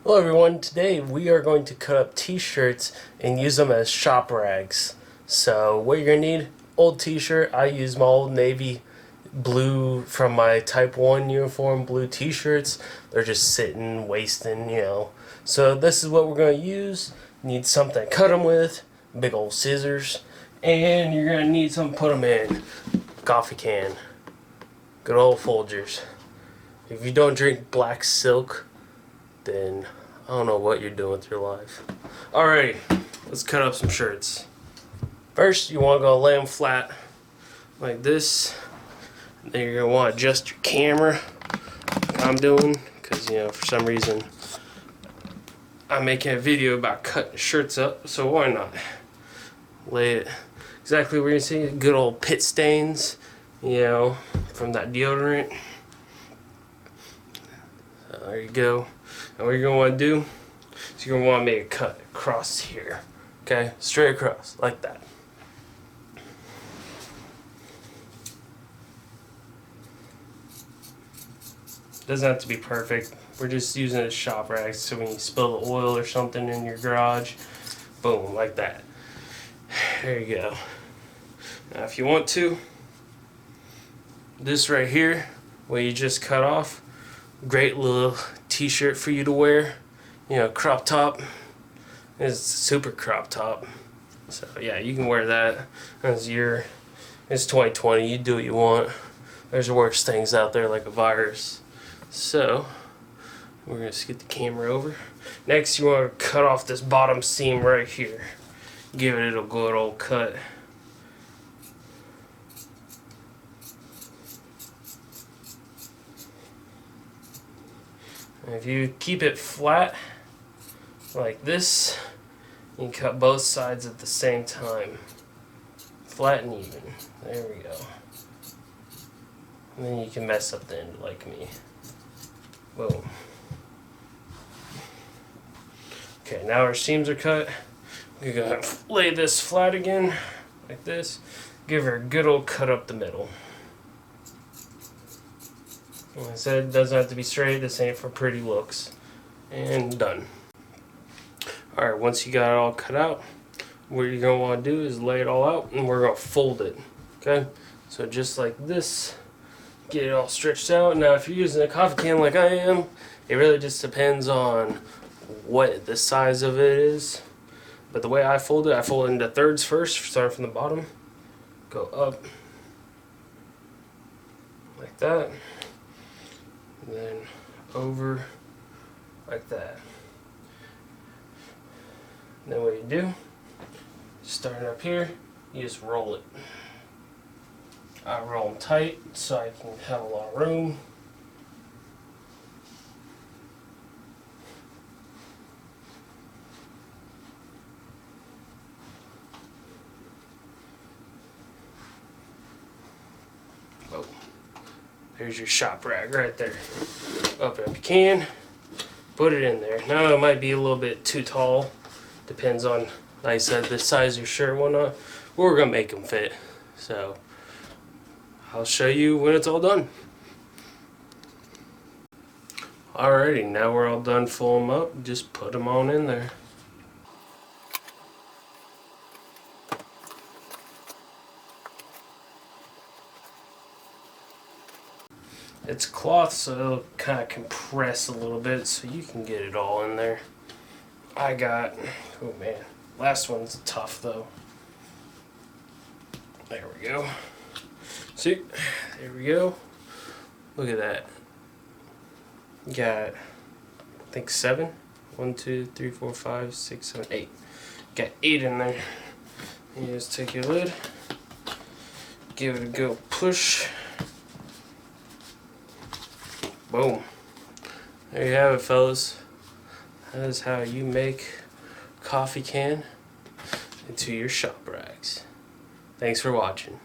Hello everyone, today we are going to cut up t-shirts and use them as shop rags. So what you're going to need, old t-shirt. I use my old navy blue from my type 1 uniform blue t-shirts. They're just sitting, wasting. So this is what we're going to use. Need something to cut them with, big old scissors, and you're going to need something to put them in. Coffee can. Good old Folgers. If you don't drink black silk, then I don't know what you're doing with your life. Alrighty, let's cut up some shirts. First, you want to go lay them flat like this. Then you're going to want to adjust your camera like I'm doing, because for some reason I'm making a video about cutting shirts up, so why not lay it exactly where you see good old pit stains, from that deodorant. So there you go. And what you're going to want to do is you're going to want to make a cut across here. Okay? Straight across, like that. Doesn't have to be perfect. We're just using it as shop rags, so when you spill the oil or something in your garage, boom, like that. There you go. Now if you want to, this right here, what you just cut off, great little t-shirt for you to wear, crop top. It's super crop top, so yeah, you can wear that as it's 2020. You do what you want. There's worse things out there like a virus. So we're gonna just get the camera over. Next, you want to cut off this bottom seam right here. Give it a good old cut. And if you keep it flat like this, you can cut both sides at the same time. Flat and even. There we go. And then you can mess up the end like me. Boom. Okay, now our seams are cut. We're going to lay this flat again, like this. Give her a good old cut up the middle. Like I said, it doesn't have to be straight. This ain't for pretty looks. And done. Alright, once you got it all cut out, what you're going to want to do is lay it all out, and we're going to fold it. Okay? So just like this, get it all stretched out. Now if you're using a coffee can like I am, it really just depends on what the size of it is. But the way I fold it into thirds first, starting from the bottom. Go up. Like that. And then over like that. And then what you do, starting up here, you just roll it. I roll them tight so I can have a lot of room. Oh, there's your shop rag right there. Open up your can, put it in there. Now it might be a little bit too tall. Depends on, like I said, the size of your shirt and whatnot. But we're going to make them fit. So I'll show you when it's all done. Alrighty, now we're all done filling them up. Just put them on in there. It's cloth, so it'll kind of compress a little bit so you can get it all in there. Oh man, last one's tough though. There we go. See, there we go. Look at that. Got, I think 7. 1, 2, 3, 4, 5, 6, 7, 8. Got 8 in there. You just take your lid, give it a good push. Boom. There you have it, fellas. That is how you make a coffee can into your shop rags. Thanks for watching.